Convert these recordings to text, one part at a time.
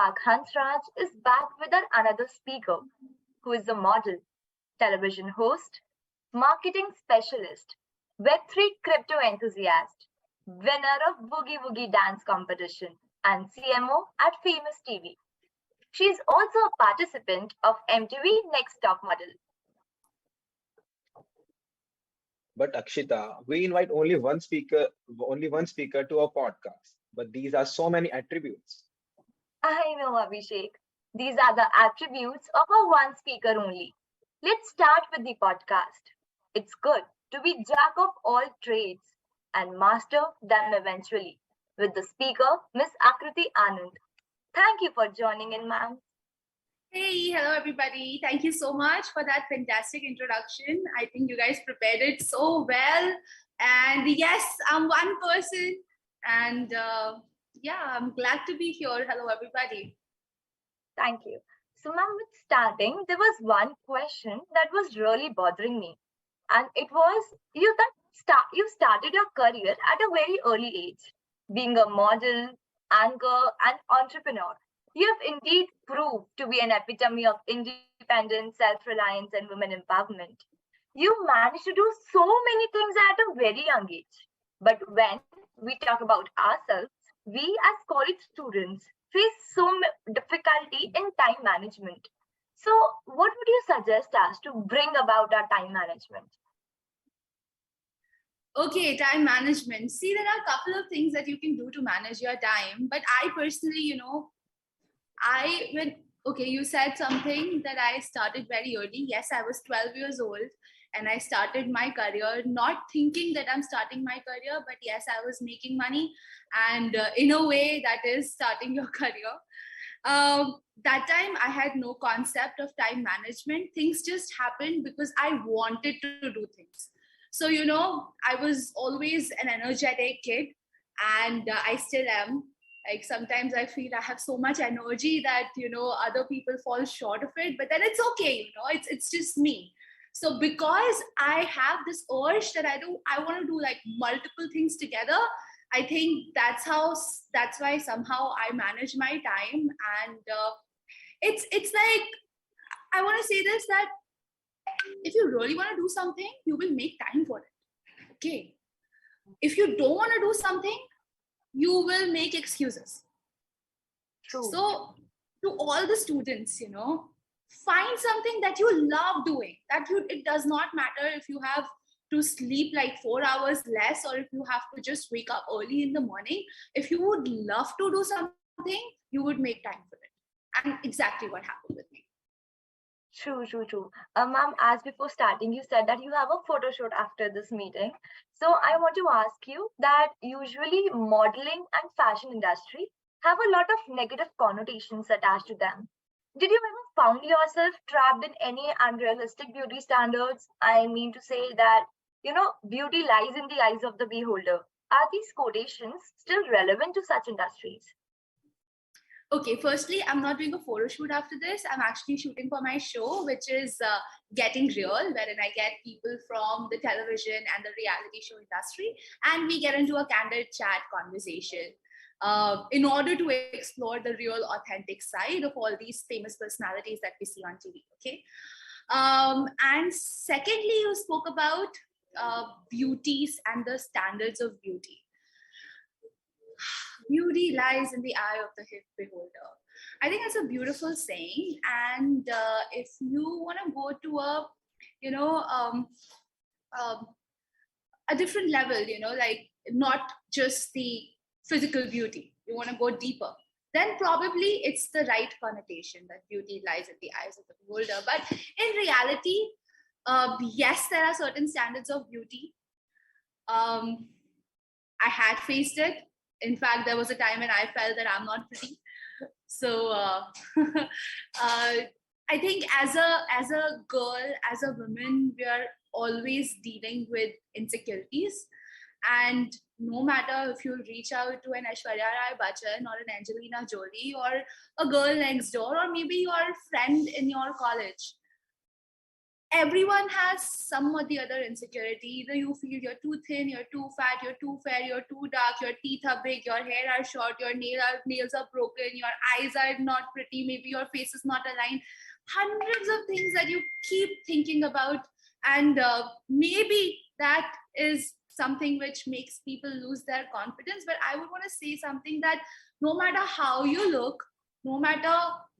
Spark Hansraj is back with another speaker who is a model, television host, marketing specialist, Web3 crypto enthusiast, winner of Boogie Woogie Dance competition, and CMO at Famous TV. She is also a participant of MTV Next Top Model. But Akshita, we invite only one speaker to our podcast. But these are so many attributes. I know, Abhishek. These are the attributes of a one speaker only. Let's start with the podcast. It's good to be jack of all trades and master them eventually with the speaker, Miss Aakriti Anand. Thank you for joining in, ma'am. Hey, hello everybody. Thank you so much for that fantastic introduction. I think you guys prepared it so well. And yes, I'm one person. And yeah, I'm glad to be here. Hello everybody. Thank you. So, ma'am, with starting, there was one question that was really bothering me. And it was you started your career at a very early age, being a model, anchor, and entrepreneur. You have indeed proved to be an epitome of independence, self-reliance, and women empowerment. You managed to do so many things at a very young age. But when we talk about ourselves, we as college students face difficulty in time management. So, what would you suggest us to bring about our time management? Okay, time management. See, there are a couple of things that you can do to manage your time. But I personally, you said something that I started very early. Yes, I was 12 years old and I started my career not thinking that I'm starting my career, but yes, I was making money. And in a way, that is starting your career. That time I had no concept of time management. Things just happened because I wanted to do things. So, I was always an energetic kid and I still am. Like sometimes I feel I have so much energy that, other people fall short of it, but then it's okay, it's just me. So because I have this urge that I want to do like multiple things together, I think that's why somehow I manage my time. And it's like, I want to say this, that if you really want to do something, you will make time for it. Okay. If you don't want to do something, you will make excuses. True. So to all the students, find something that you love doing. It does not matter if you have to sleep like 4 hours less or if you have to just wake up early in the morning. If you would love to do something, you would make time for it. And exactly what happened with me. True. Ma'am, as before starting, you said that you have a photo shoot after this meeting. So I want to ask you that usually modeling and fashion industry have a lot of negative connotations attached to them. Did you ever found yourself trapped in any unrealistic beauty standards? I mean to say that, beauty lies in the eyes of the beholder. Are these quotations still relevant to such industries? Okay, firstly, I'm not doing a photo shoot after this. I'm actually shooting for my show, which is Getting Real, wherein I get people from the television and the reality show industry, and we get into a candid chat conversation in order to explore the real, authentic side of all these famous personalities that we see on TV, okay? And secondly, you spoke about beauties and the standards of beauty. Beauty lies in the eye of the beholder. I think it's a beautiful saying. And if you want to go to a different level, like not just the physical beauty, you want to go deeper, then probably it's the right connotation that beauty lies in the eyes of the beholder. But in reality, yes, there are certain standards of beauty. I had faced it. In fact, there was a time when I felt that I'm not pretty. So I think as a girl, as a woman, we are always dealing with insecurities. And no matter if you reach out to an Aishwarya Rai Bachchan or an Angelina Jolie or a girl next door or maybe your friend in your college, everyone has some or the other insecurity. Either you feel you're too thin, you're too fat, you're too fair, you're too dark, your teeth are big, your hair are short, your nails are broken, your eyes are not pretty, maybe your face is not aligned. Hundreds of things that you keep thinking about, and maybe that is something which makes people lose their confidence. But I would want to say something, that no matter how you look, no matter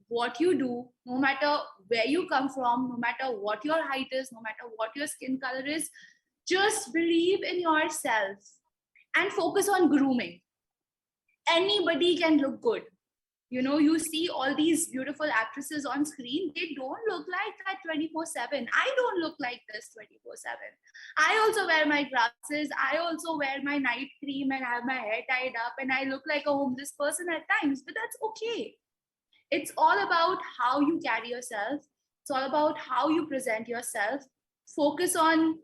what you do, no matter where you come from, no matter what your height is, no matter what your skin color is, just believe in yourself and focus on grooming. Anybody can look good. You see all these beautiful actresses on screen, they don't look like that 24/7. I don't look like this 24/7. I also wear my glasses, I also wear my night cream and have my hair tied up, and I look like a homeless person at times, but that's okay. It's all about how you carry yourself. It's all about how you present yourself. Focus on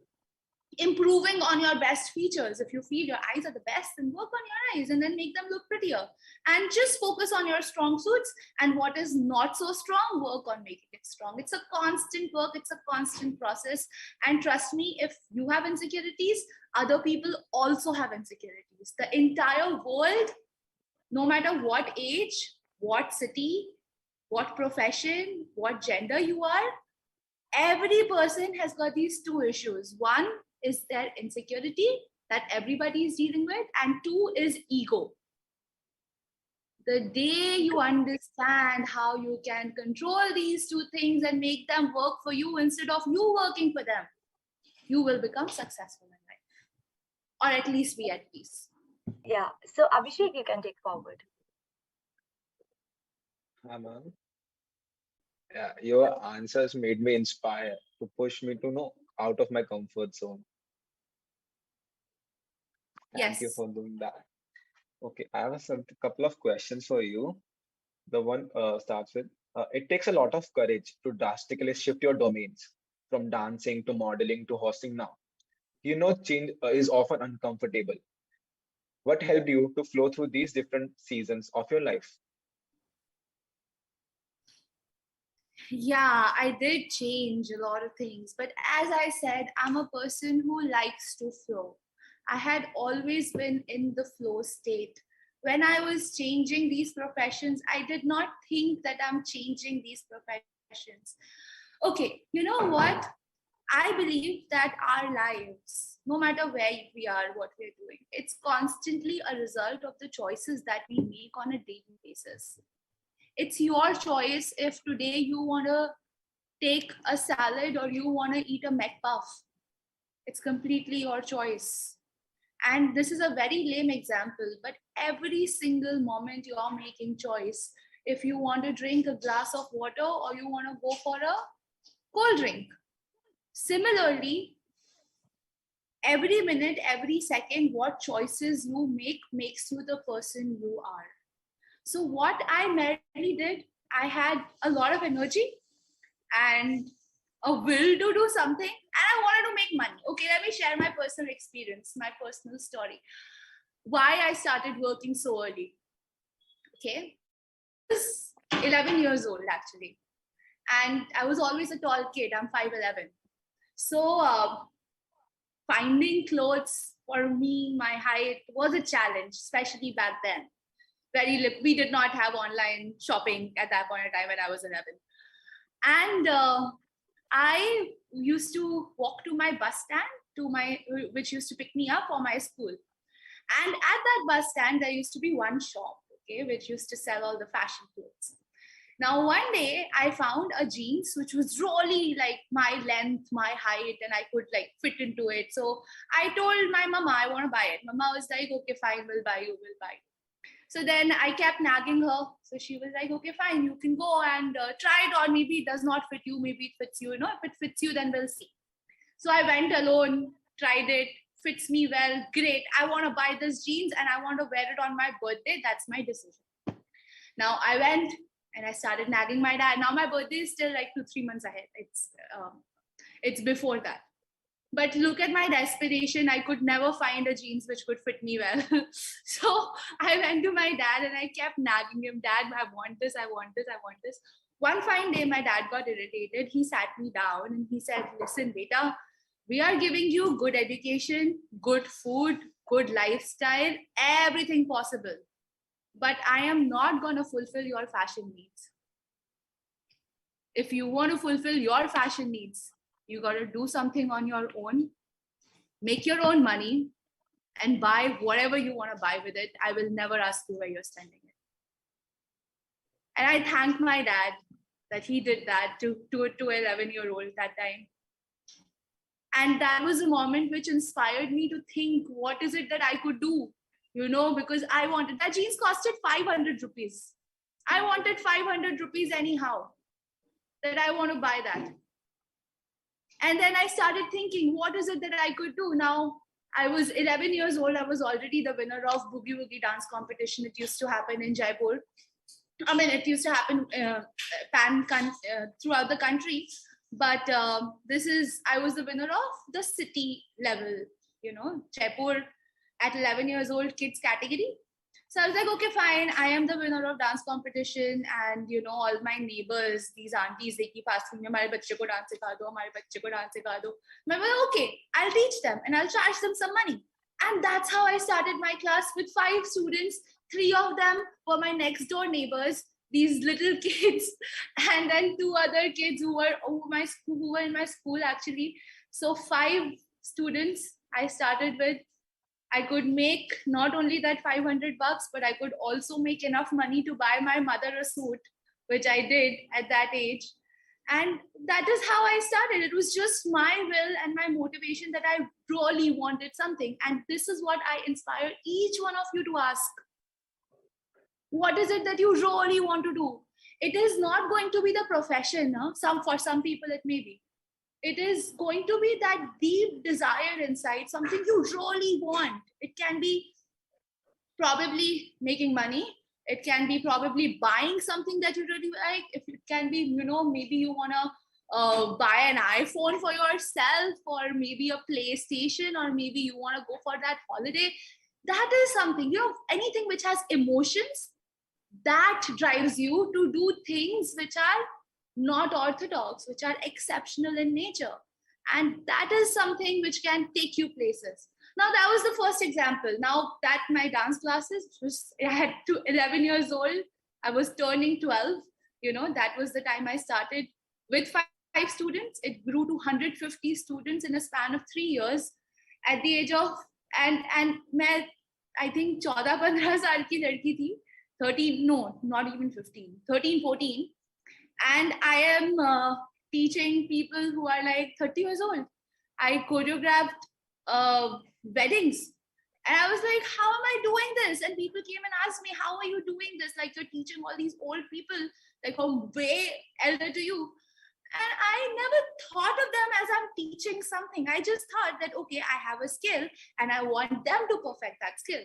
improving on your best features. If you feel your eyes are the best, then work on your eyes and then make them look prettier. And just focus on your strong suits, and what is not so strong, work on making it strong. It's a constant work, it's a constant process. And trust me, if you have insecurities, other people also have insecurities. The entire world, no matter what age, what city, what profession, what gender you are, every person has got these two issues. One is their insecurity that everybody is dealing with, and two is ego. The day you understand how you can control these two things and make them work for you instead of you working for them, you will become successful in life, or at least be at peace. Yeah. So Abhishek, you can take forward. Ma'am. Yeah, your answers made me inspire to push me to know out of my comfort zone. Thank you Yes. for doing that. Okay, I have a couple of questions for you. The one starts with it takes a lot of courage to drastically shift your domains from dancing to modeling to hosting now. Change is often uncomfortable. What helped you to flow through these different seasons of your life? Yeah, I did change a lot of things, but as I said, I'm a person who likes to flow. I had always been in the flow state. When I was changing these professions, I did not think that I'm changing these professions. Okay, you know what? I believe that our lives, no matter where we are, what we're doing, it's constantly a result of the choices that we make on a daily basis. It's your choice if today you want to take a salad or you want to eat a McPuff. It's completely your choice. And this is a very lame example, but every single moment you are making choice, if you want to drink a glass of water or you want to go for a cold drink. Similarly, every minute, every second, what choices you make makes you the person you are. So what I merely did, I had a lot of energy and a will to do something, and I wanted to make money. Okay, let me share my personal experience, my personal story. Why I started working so early. Okay, I was 11 years old actually, and I was always a tall kid. I'm 5'11". So finding clothes for me, my height was a challenge, especially back then. We did not have online shopping at that point in time when I was 11. And I used to walk to my bus stand, which used to pick me up for my school. And at that bus stand, there used to be one shop, okay, which used to sell all the fashion clothes. Now, one day I found a jeans which was really like my length, my height, and I could like fit into it. So I told my mama, I want to buy it. Mama was like, okay, fine, we'll buy you. So then I kept nagging her. So she was like, okay, fine, you can go and try it on. Maybe it does not fit you. Maybe it fits you. If it fits you, then we'll see. So I went alone, tried it, fits me well, great. I want to buy this jeans and I want to wear it on my birthday. That's my decision. Now I went and I started nagging my dad. Now my birthday is still like 2-3 months ahead. It's before that. But look at my desperation. I could never find a jeans which would fit me well. So I went to my dad and I kept nagging him, Dad, I want this, I want this, I want this. One fine day, my dad got irritated. He sat me down and he said, listen, beta, we are giving you good education, good food, good lifestyle, everything possible. But I am not going to fulfill your fashion needs. If you want to fulfill your fashion needs, you got to do something on your own, make your own money, and buy whatever you want to buy with it. I will never ask you where you're spending it. And I thank my dad that he did that to 11-year-old that time. And that was a moment which inspired me to think, what is it that I could do? Because I wanted, that jeans costed 500 rupees. I wanted 500 rupees anyhow, that I want to buy that. And then I started thinking, what is it that I could do? Now, I was 11 years old. I was already the winner of Boogie Woogie dance competition. It used to happen in Jaipur. I mean, it used to happen throughout the country. But I was the winner of the city level, Jaipur at 11 years old kids category. So I was like, okay, fine. I am the winner of dance competition. And, all my neighbors, these aunties, they keep asking me, "Hamare bachche ko dance sikha do, hamare bachche ko dance sikha do." I was like, okay, I'll teach them and I'll charge them some money. And that's how I started my class with 5 students. 3 of them were my next door neighbors, these little kids. And then 2 other kids who were in my school actually. So 5 students I started with. I could make not only that 500 bucks, but I could also make enough money to buy my mother a suit, which I did at that age. And that is how I started. It was just my will and my motivation that I really wanted something. And this is what I inspire each one of you to ask. What is it that you really want to do? It is not going to be the profession. For some people, it may be. It is going to be that deep desire inside, something you really want. It can be probably making money. It can be probably buying something that you really like. If it can be, maybe you want to buy an iPhone for yourself, or maybe a PlayStation, or maybe you want to go for that holiday. That is something, anything which has emotions, that drives you to do things which are not orthodox, which are exceptional in nature. And that is something which can take you places. Now, that was the first example. Now that my dance classes, I had 11 years old, I was turning 12, that was the time I started with 5 students. It grew to 150 students in a span of 3 years. At the age of, and I think 14-15 saal ki ladki thi, 13, no, not even 15, 13, 14. And I am teaching people who are like 30 years old. I choreographed weddings. And I was like, how am I doing this? And people came and asked me, how are you doing this? Like, you're teaching all these old people, like, who way elder to you. And I never thought of them as I'm teaching something. I just thought that, okay, I have a skill and I want them to perfect that skill.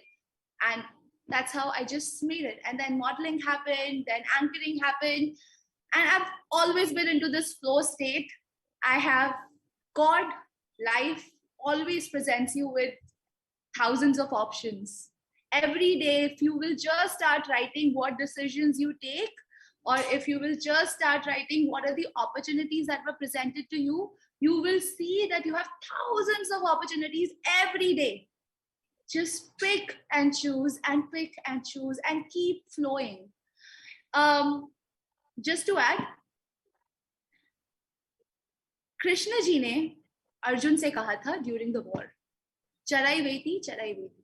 And that's how I just made it. And then modeling happened, then anchoring happened. And I've always been into this flow state. I have God, life always presents you with thousands of options. Every day, if you will just start writing what decisions you take, or if you will just start writing what are the opportunities that were presented to you, you will see that you have thousands of opportunities every day. Just pick and choose and pick and choose and keep flowing. Just to add, Krishna ji ने अर्जुन से कहा था during the war, charai veti, charai veti.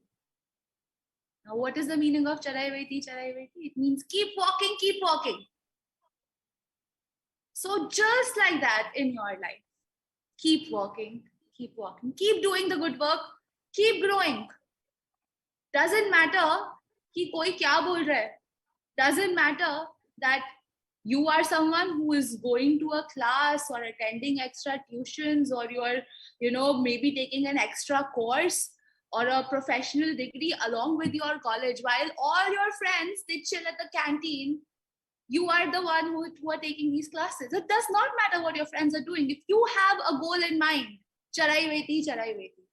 Now, what is the meaning of charai veti, charai veti? It means keep walking, keep walking. So just like that in your life, keep walking, keep doing the good work, keep growing. Doesn't matter कि कोई क्या बोल रहा है. Doesn't matter that you are someone who is going to a class or attending extra tuitions, or you're, maybe taking an extra course or a professional degree along with your college, while all your friends, they chill at the canteen. You are the one who are taking these classes. It does not matter what your friends are doing. If you have a goal in mind, charai veti, charai veti.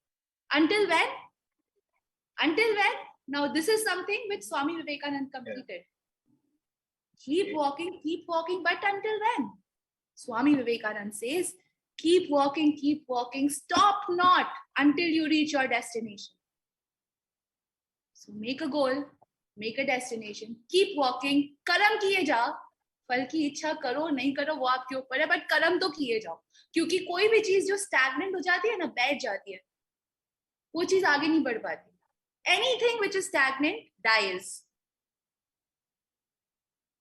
Until when? Until when? Now, this is something which Swami Vivekanand completed. Keep walking, but until when? Swami Vivekananda says, keep walking, stop not until you reach your destination. So make a goal, make a destination, keep walking, कर्म किए जाओ, फल की इच्छा करो नहीं करो वो आपके ऊपर है, बट कर्म तो किए जाओ, क्योंकि कोई भी चीज जो स्टैग्नेंट हो जाती है ना, बैठ जाती है, वो चीज आगे नहीं बढ़ पाती. Anything which is stagnant dies.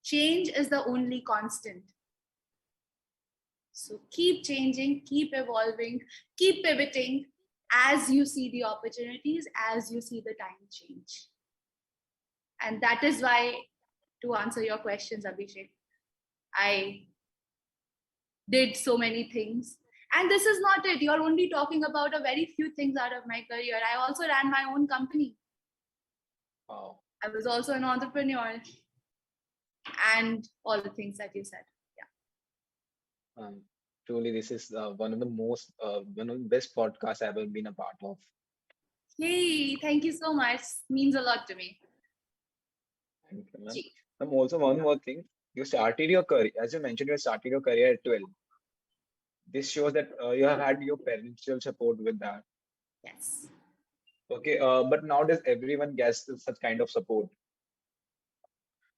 Change is the only constant. So keep changing, keep evolving, keep pivoting as you see the opportunities, as you see the time change. And that is why, to answer your questions, Abhishek, I did so many things. And this is not it. You're only talking about a very few things out of my career. I also ran my own company. Wow. I was also an entrepreneur. And all the things that you said. Yeah. Truly, this is one of the best podcasts I've ever been a part of. Yay, thank you so much. Means a lot to me. Thank you, ma'am. Also, one more thing. You started your career, as you mentioned, you started your career at 12. This shows that you have had your parental support with that. Yes. Okay, but nowadays everyone gets such kind of support.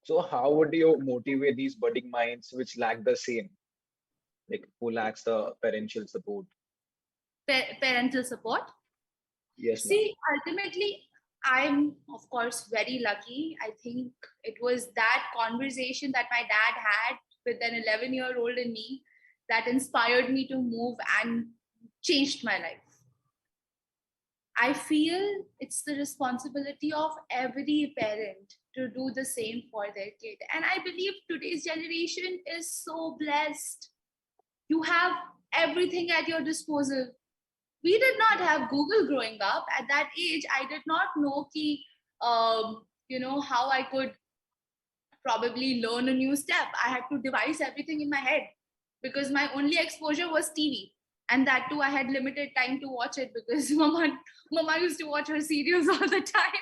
So how would you motivate these budding minds which lack the same? Like who lacks the parental support? Parental support? Yes, ma'am. See, ultimately, I'm, of course, very lucky. I think it was that conversation that my dad had with an 11-year-old in me that inspired me to move and changed my life. I feel it's the responsibility of every parent to do the same for their kid. And I believe today's generation is so blessed. You have everything at your disposal. We did not have Google growing up. At that age, I did not know how I could probably learn a new step. I had to devise everything in my head because my only exposure was TV. And that too, I had limited time to watch it because Mama used to watch her serials all the time.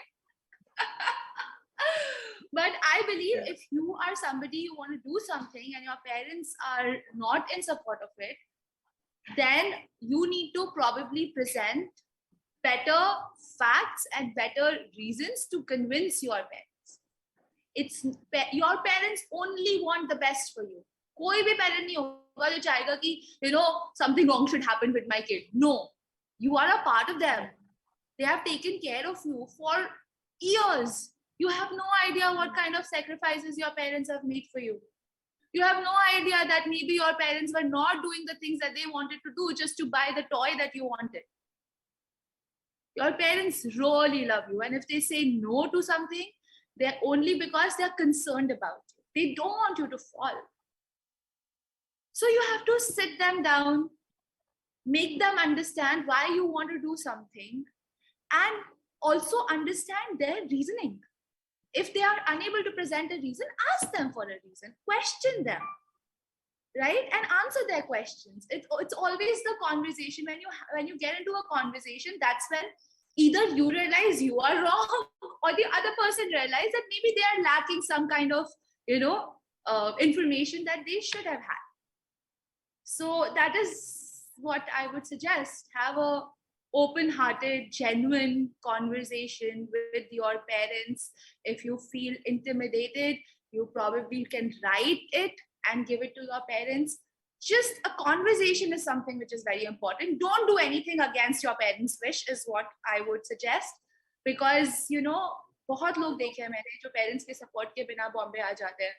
But I believe if you are somebody you want to do something and your parents are not in support of it, then you need to probably present better facts and better reasons to convince your parents. Your parents only want the best for you. कोई भी parent नहीं होगा जो चाहेगा कि something wrong should happen with my kid. No, you are a part of them. They have taken care of you for years. You have no idea what kind of sacrifices your parents have made for you. You have no idea that maybe your parents were not doing the things that they wanted to do just to buy the toy that you wanted. Your parents really love you. And if they say no to something, they're only because they're concerned about you. They don't want you to fall. So you have to sit them down, make them understand why you want to do something, and also understand their reasoning. If they are unable to present a reason, ask them for a reason, question them, right? And answer their questions. It's always the conversation. When you get into a conversation, that's when either you realize you are wrong or the other person realizes that maybe they are lacking some kind of, information that they should have had. So that is what I would suggest. Have a open-hearted, genuine conversation with your parents. If you feel intimidated, you probably can write it and give it to your parents. Just a conversation is something which is very important. Don't do anything against your parents' wish is what I would suggest. Because, बहुत लोग देखे हैं मैंने जो parents के support के बिना बॉम्बे आ जाते हैं.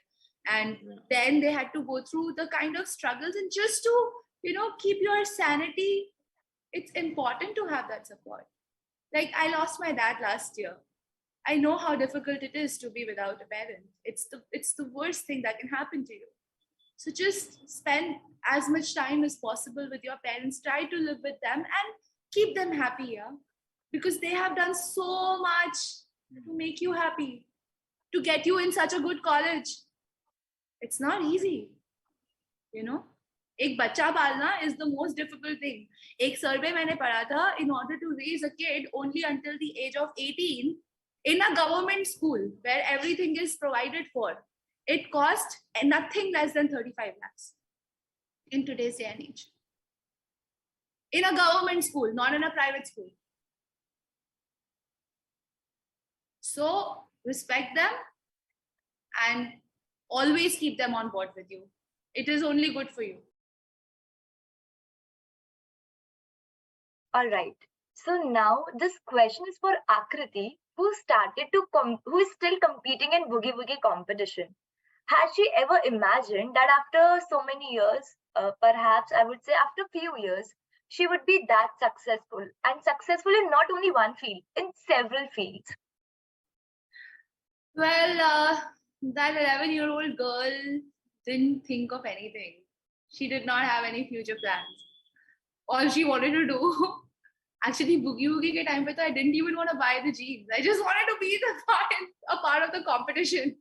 And then they had to go through the kind of struggles, and just to, keep your sanity, it's important to have that support. Like I lost my dad last year. I know how difficult it is to be without a parent. It's the worst thing that can happen to you. So just spend as much time as possible with your parents. Try to live with them and keep them happy, yeah? Because they have done so much to make you happy, to get you in such a good college. It's not easy, एक बच्चा पालना is the most difficult thing. एक survey मैंने पढ़ा था, in order to raise a kid only until the age of 18 in a government school where everything is provided for, It cost nothing less than 35 lakhs in today's day and age. In a government school, not in a private school. So respect them and always keep them on board with you. It is only good for you. All right. So now this question is for Aakriti, who who is still competing in boogie woogie competition. Has she ever imagined that after so many years, perhaps I would say after few years, she would be that successful and successful in not only one field, in several fields? Well, that 11-year-old girl didn't think of anything. She did not have any future plans. All she wanted to do, actually, boogie woogie ke time pe to I didn't even want to buy the jeans. I just wanted to be a part of the competition.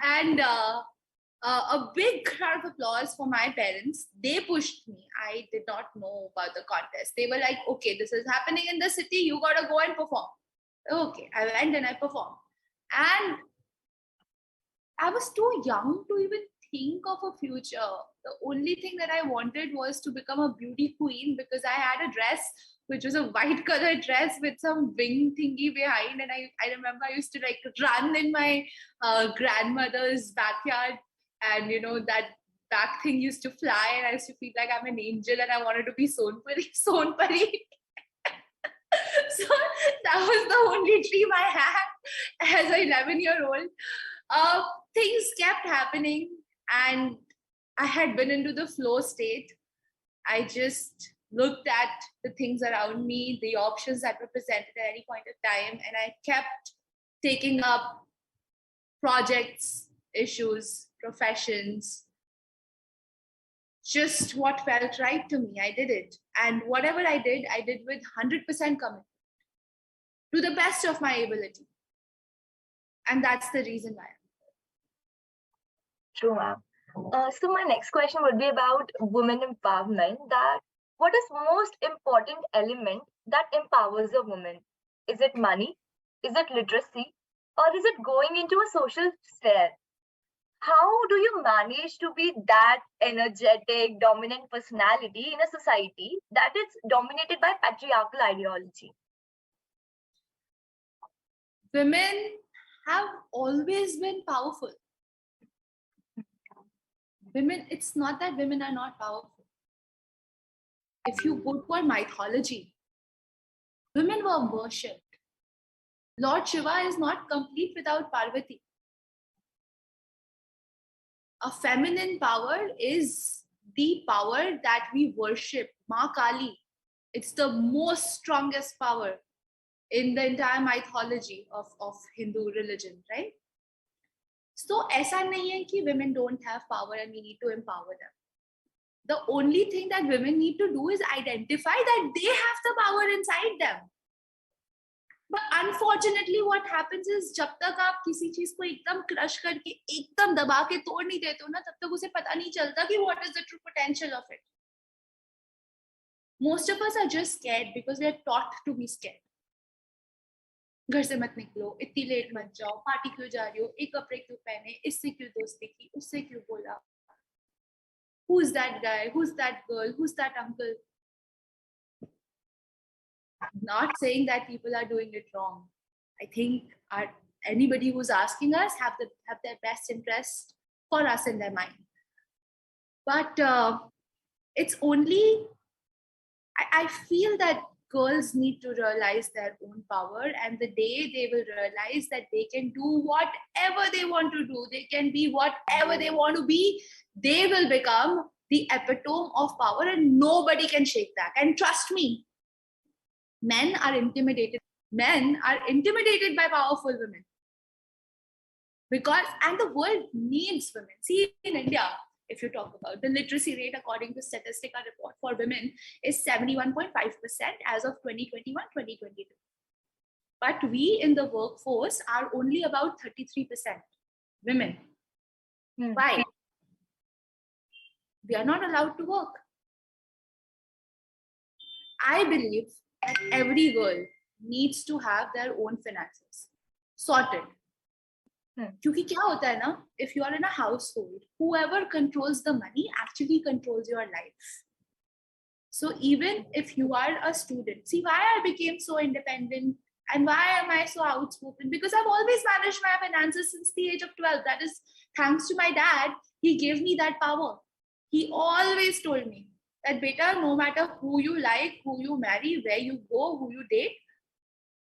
And a big round of applause for my parents. They pushed me. I did not know about the contest. They were like, okay, this is happening in the city. You got to go and perform. Okay, I went and I performed. And I was too young to even think of a future. The only thing that I wanted was to become a beauty queen, because I had a dress which was a white color dress with some wing thingy behind. And I remember I used to like run in my grandmother's backyard, and that back thing used to fly, and I used to feel like I'm an angel and I wanted to be Sonpuri. So that was the only dream I had as an 11-year-old. Things kept happening, and I had been into the flow state. I just looked at the things around me, the options that were presented at any point of time, and I kept taking up projects, issues, professions, just what felt right to me. I did it. And whatever I did with 100% commitment to the best of my ability. And that's the reason why. True, ma'am. So my next question would be about women empowerment. That what is most important element that empowers a woman? Is it money? Is it literacy? Or is it going into a social sphere? How do you manage to be that energetic, dominant personality in a society that is dominated by patriarchal ideology? Women have always been powerful. Women, it's not that women are not powerful. If you go to our mythology, women were worshipped. Lord Shiva is not complete without Parvati. A feminine power is the power that we worship, Ma Kali. It's the most strongest power in the entire mythology of Hindu religion, right? So, aisa nahi hai ki women don't have power and we need to empower them. The only thing that women need to do is identify that they have the power inside them. But unfortunately, what happens is, जब तक आप किसी चीज को एकदम crush करके एकदम दबा के तोड़ नहीं देते हो ना, तब तक उसे पता नहीं चलता कि what is the true potential of it. Most of us are just scared because we are taught to be scared. घर से मत निकलो, इतनी लेट मत जाओ, पार्टी क्यों जा रही हो, एक कपड़े क्यों पहने, इससे क्यों दोस्ती की, उससे क्यों बोला, who's that guy, who's that girl, who's that uncle. Not saying that people are doing it wrong. I think anybody who's asking us have their best interest for us in their mind. But it's only, I feel that girls need to realize their own power, and the day they will realize that they can do whatever they want to do, they can be whatever they want to be, they will become the epitome of power, and nobody can shake that. And trust me, men are intimidated by powerful women, and the world needs women. See, in India, if you talk about the literacy rate, according to statistical report for women, is 71.5% as of 2021-2022. But we in the workforce are only about 33% women. Why? We are not allowed to work. I believe that every girl needs to have their own finances sorted. क्योंकि क्या होता है ना, if you are in a household, whoever controls the money actually controls your life. So even if you are a student, see why I became so independent and why am I so outspoken? Because I've always managed my finances since the age of 12. That is thanks to my dad. He gave me that power. He always told me that, beta, no matter who you like, who you marry, where you go, who you date,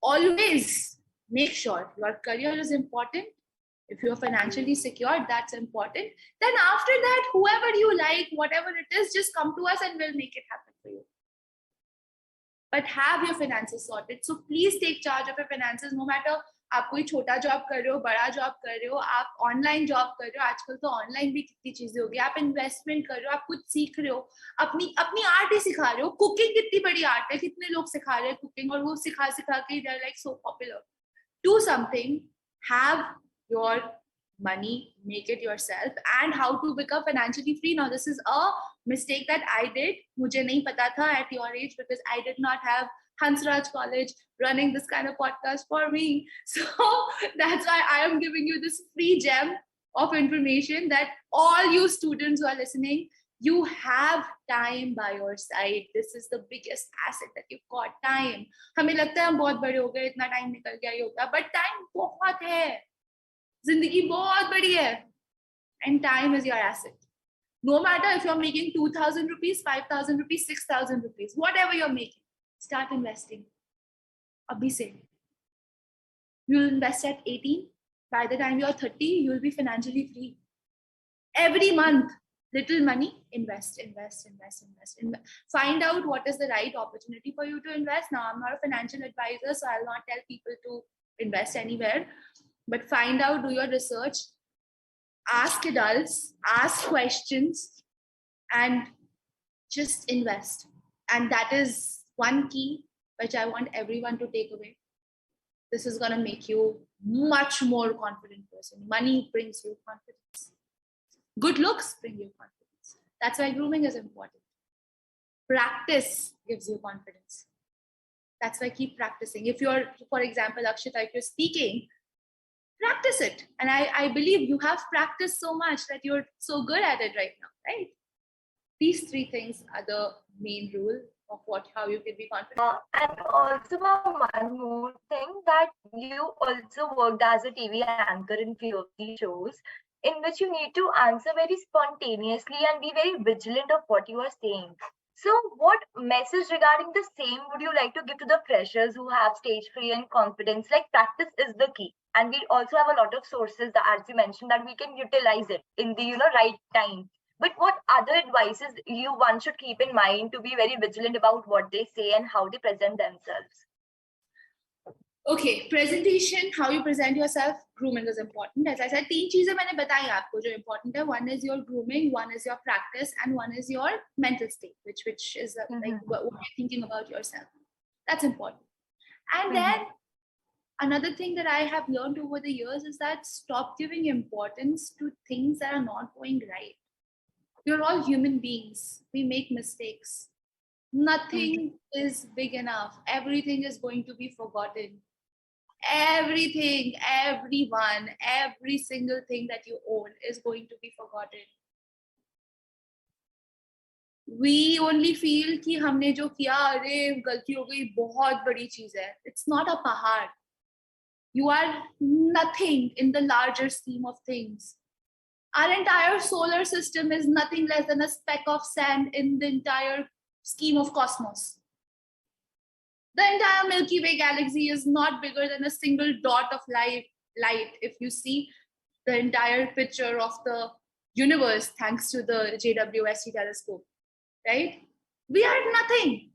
always make sure your career is important. If you're financially secure, that's important. Then after that, whoever you like, whatever it is, just come to us and we'll make it happen for you. But have your finances sorted. So please take charge of your finances, no matter आप कोई छोटा job कर रहे हो, बड़ा job कर रहे हो, आप ऑनलाइन जॉब कर रहे हो, आजकल तो ऑनलाइन भी कितनी चीजें हो गई, आप इन्वेस्टमेंट कर रहे हो, आप कुछ सीख रहे हो, अपनी आर्ट ही सिखा रहे हो. कुकिंग कितनी बड़ी आर्ट है, कितने लोग सिखा रहे हैं कुकिंग, और वो सिखा के they are like so popular. Do something, have your money, make it yourself, and how to become financially free. Now this is a mistake that I did. मुझे नहीं पता था at your age, because I did not have Hansraj College running this kind of podcast for me. So that's why I am giving you this free gem of information that all you students who are listening, you have time by your side. This is the biggest asset that you've got, time. हमें लगता है हम बहुत बड़े हो गए, इतना time निकल गया, ये होता, but time बहुत है, जिंदगी बहुत बड़ी है, and time is your asset. No matter if you're making 2,000 rupees, 5,000 rupees, 6,000 rupees, whatever you're making, start investing. Abhi se. You'll invest at 18. By the time you're 30, you'll be financially free. Every month, little money, invest. Find out what is the right opportunity for you to invest. Now, I'm not a financial advisor, so I'll not tell people to invest anywhere. But find out, do your research, ask adults, ask questions, and just invest. And that is one key which I want everyone to take away. This is going to make you much more confident person. Money brings you confidence. Good looks bring you confidence. That's why grooming is important. Practice gives you confidence. That's why keep practicing. If you're, for example, Akshita, if you're speaking, practice it. And I believe you have practiced so much that you're so good at it right now, right? These three things are the main rule of how you can be confident. And also one more thing, that you also worked as a TV anchor in few of these shows, in which you need to answer very spontaneously and be very vigilant of what you are saying. So what message regarding the same would you like to give to the freshers who have stage fear and confidence? Like, practice is the key. And we also have a lot of sources that, as you mentioned, that we can utilize it in the right time. But what other advices one should keep in mind to be very vigilant about what they say and how they present themselves? Okay, presentation, how you present yourself, grooming is important. As I said, three चीजें मैंने बताई आपको जो important है. One is your grooming, one is your practice, and one is your mental state, which is like what you're thinking about yourself. That's important. And then another thing that I have learned over the years is that stop giving importance to things that are not going right. We're all human beings. We make mistakes. Nothing is big enough. Everything is going to be forgotten. Everything, everyone, every single thing that you own is going to be forgotten. We only feel कि हमने जो किया, अरे गलती हो गई, बहुत बड़ी चीज है. It's not a pahad. You are nothing in the larger scheme of things. Our entire solar system is nothing less than a speck of sand in the entire scheme of cosmos. The entire Milky Way galaxy is not bigger than a single dot of light. If you see the entire picture of the universe, thanks to the JWST telescope, right? We are nothing.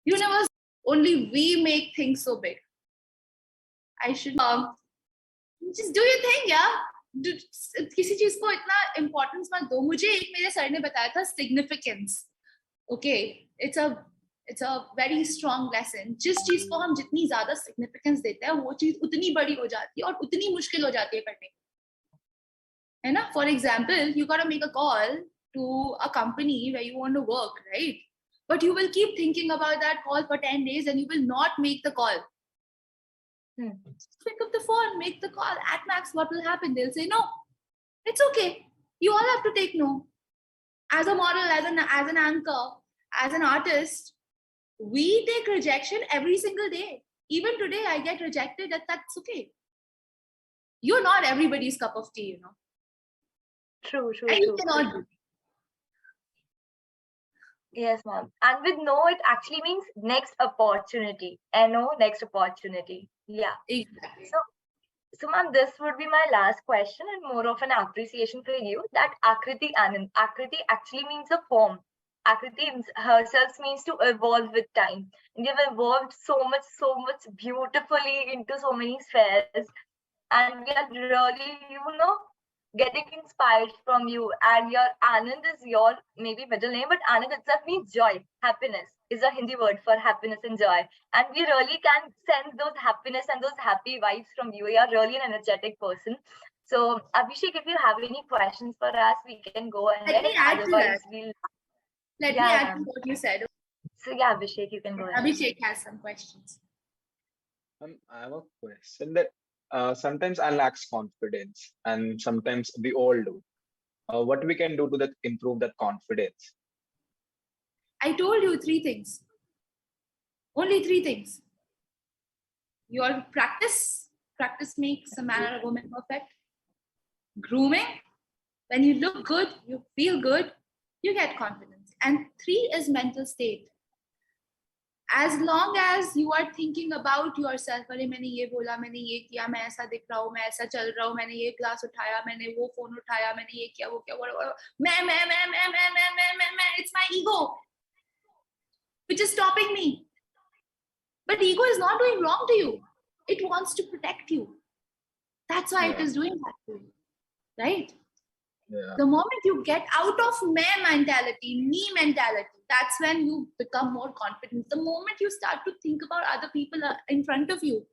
Universe, only we make things so big. I should just do your thing, yeah. किसी चीज को इतना importance मत दो. मुझे एक मेरे sir ने बताया था significance. Okay, it's a very strong lesson. जिस चीज को हम जितनी ज्यादा significance देते हैं, वो चीज उतनी बड़ी हो जाती है और उतनी मुश्किल हो जाती है करने की. है ना? For example, you gotta make a call to a company where you want to work, right? But you will keep thinking about that call for 10 days and you will not make the call. Pick up the phone, make the call. At max, what will happen? They'll say no. It's okay. You all have to take no. As a model, as an anchor, as an artist, we take rejection every single day. Even today, I get rejected. That's okay. You're not everybody's cup of tea, True. And you cannot do. Yes, ma'am. And with no, it actually means next opportunity. NO, next opportunity. Yeah. Exactly. So, ma'am, this would be my last question and more of an appreciation for you. That Aakriti Anand. Aakriti actually means a form. Aakriti herself means to evolve with time. And you've evolved so much beautifully into so many spheres. And we are really, getting inspired from you. And your Anand is your maybe middle name, but Anand itself means joy, happiness is a Hindi word for happiness and joy. And we really can sense those happiness and those happy vibes from you. You are really an energetic person. So, Abhishek, if you have any questions for us, we can go ahead. Let me add to that. Let me add ma'am. to what you said. So, yeah, Abhishek, you can go ahead. Abhishek has some questions. I have a question that sometimes I lack confidence, and sometimes we all do. What we can do to improve that confidence? I told you 3 things. Only 3 things. Your practice. Practice makes a man or a woman perfect. Grooming. When you look good, you feel good, you get confidence. And 3 is mental state. As long as you are thinking about yourself, अरे मैंने ये बोला, मैंने ये किया, मैं ऐसा दिख रहा हूँ, मैं ऐसा चल रहा हूँ, मैंने ये क्लास उठाया, मैंने वो फोन उठाया, मैंने ये किया, वो किया, मैं, it's my ego which is stopping me. But ego is not doing wrong to you. It wants to protect you. That's why it is doing that to you, right? Yeah. The moment you get out of me mentality, that's when you become more confident. The moment you start to think about other people in front of you,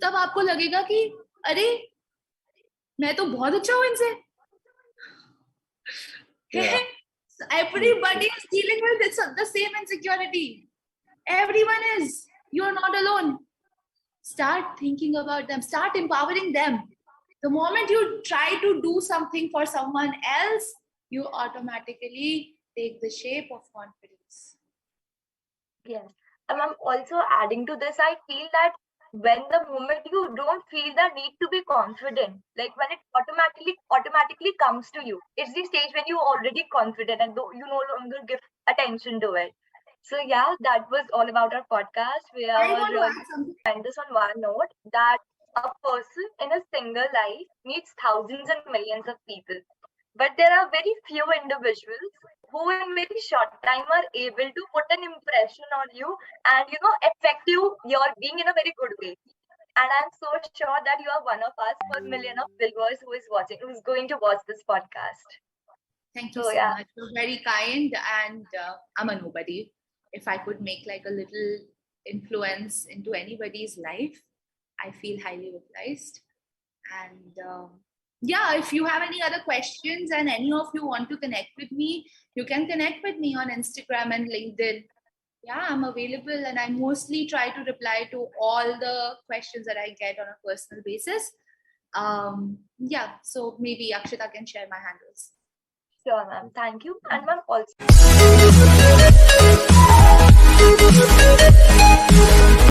तब आपको लगेगा कि अरे मैं तो बहुत अच्छा हूँ इनसे. Everybody is dealing with the same insecurity. Everyone is. You're not alone. Start thinking about them. Start empowering them. The moment you try to do something for someone else, you automatically take the shape of confidence. Yes. And I'm also adding to this, I feel that when the moment you don't feel the need to be confident, like when it automatically comes to you, it's the stage when you're already confident and you no longer give attention to it. So yeah, that was all about our podcast. We are really end this on one note that a person in a single life meets thousands and millions of people. But there are very few individuals who in very short time are able to put an impression on you and affect your being in a very good way. And I'm so sure that you are one of us for million of viewers who's going to watch this podcast. Thank you so much. You're very kind, and I'm a nobody. If I could make like a little influence into anybody's life, I feel highly obliged. And if you have any other questions and any of you want to connect with me, you can connect with me on Instagram and LinkedIn. Yeah, I'm available, and I mostly try to reply to all the questions that I get on a personal basis. So maybe Akshita can share my handles. Sure, ma'am. Thank you. And ma'am also